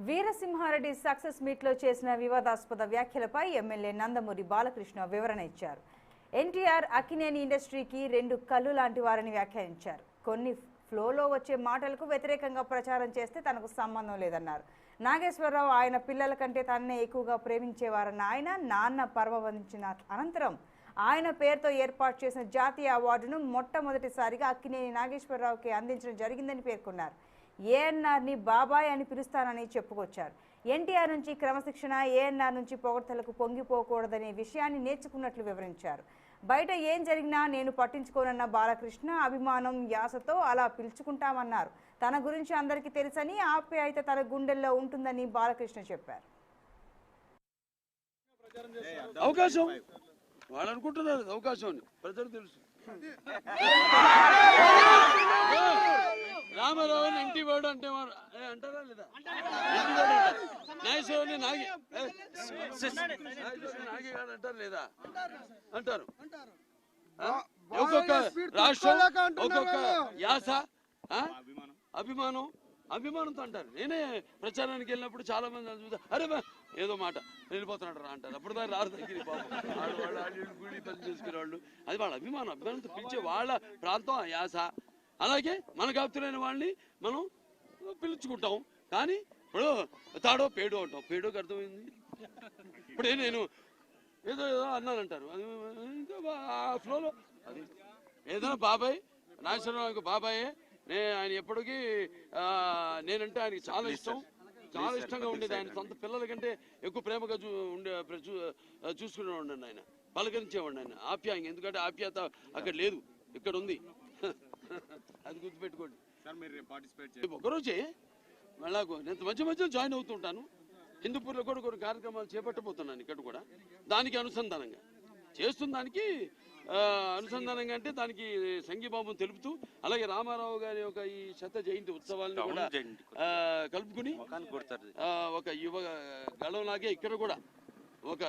Veera Simha Reddy success meet లో చేసిన వివాదాస్పద వ్యాఖ్యలపై ఎమ్మెల్యే నందమూరి బాలకృష్ణ వివరణ ఇచ్చారు. ఎన్టీఆర్ అక్కినేని ఇండస్ట్రీకి రెండు కళ్ళు లాంటి వారని వ్యాఖ్యానించారు. కొన్ని ఫ్లోలో వచ్చే మాటలకు వ్యతిరేకంగా ప్రచారం చేస్తే తనకు సంబంధం లేదన్నారు. నాగేశ్వరరావు ఆయన పిల్లల కంటే తననే ఎక్కువగా ప్రేమించేవారన్న ఆయన నాన్న పరమపదించిన అనంతరం ఆయన పేరుతో ఏర్పాటు చేసిన జాతీయ అవార్డును మొట్టమొదటిసారిగా అక్కినేని నాగేశ్వరరావుకి అందించడం జరిగిందని పేర్కొన్నారు. ఏఎన్ఆర్ని బాబాయ్ అని పిలుస్తానని చెప్పుకొచ్చారు. ఎన్టీఆర్ నుంచి క్రమశిక్షణ, ఏఎన్ఆర్ నుంచి పొగడ్తలకు పొంగిపోకూడదనే విషయాన్ని నేర్చుకున్నట్లు వివరించారు. బయట ఏం జరిగినా నేను పట్టించుకోనన్న బాలకృష్ణ అభిమానం, యాసతో అలా పిలుచుకుంటామన్నారు. తన గురించి అందరికీ తెలుసని, ఆప్యాయత తన గుండెల్లో ఉంటుందని బాలకృష్ణ చెప్పారు. అవకాశం వాళ్ళు అనుకుంటున్నారు, అవకాశం ప్రజలు తెలుసు. రామారావుని ఇంటి వాడు అంటే అంటారా లేదా? నాగేశ్వరరావుని నాగి నాగేగాడు అంటారు లేదా? అంటారు. ఒక్కొక్క రాష్ట్రం, ఒక్కొక్క యాస, అభిమానంతో అంటారు. నేనే ప్రచారానికి వెళ్ళినప్పుడు చాలా మంది చూద్దాం, అరే ఏదో మాట వెళ్ళిపోతున్నాడు రా అంటారు. అప్పుడు దాన్ని రారు దగ్గర వాళ్ళు గుడి పని చేసుకునేవాళ్ళు. అది వాళ్ళ అభిమానంతో పిలిచే వాళ్ళ ప్రాంతం, యాస. అలాగే మనకు ఆప్తులైన వాళ్ళని మనం పిలుచుకుంటాం. కానీ ఇప్పుడు తాడో పేడో అంటాం. పేడోకి అర్థమైంది. ఇప్పుడు నేను ఏదో అన్నానంటారు. ఆ ఫ్లోలో అది ఏదైనా బాబాయ్, నాగేశ్వరరావుకి బాబాయే. ఆయన ఎప్పటికీ నేనంటే ఆయనకి చాలా ఇష్టంగా ఉండేది. ఆయన సొంత పిల్లల కంటే ఎక్కువ ప్రేమగా చూసుకునేవాడు ఆయన, పలకరించేవాడు ఆయన ఆప్యాయంగా. ఎందుకంటే ఆప్యాయత అక్కడ లేదు, ఇక్కడ ఉంది. అది గుర్తుపెట్టుకోండి. ఒకరోజే మళ్ళా నేను మధ్య జాయిన్ అవుతుంటాను. హిందూపూర్లో కూడా కొన్ని కార్యక్రమాలు చేపట్టబోతున్నాను. ఇక్కడ కూడా దానికి అనుసంధానంగా చేస్తున్న దానికి అనుసంధానంగా అంటే దానికి సంఘీభావం తెలుపుతూ, అలాగే రామారావు గారి యొక్క ఈ శత జయంతి ఉత్సవాలను కూడా కలుపుకుని ఒక యువ గళంలాగే ఇక్కడ కూడా ఒక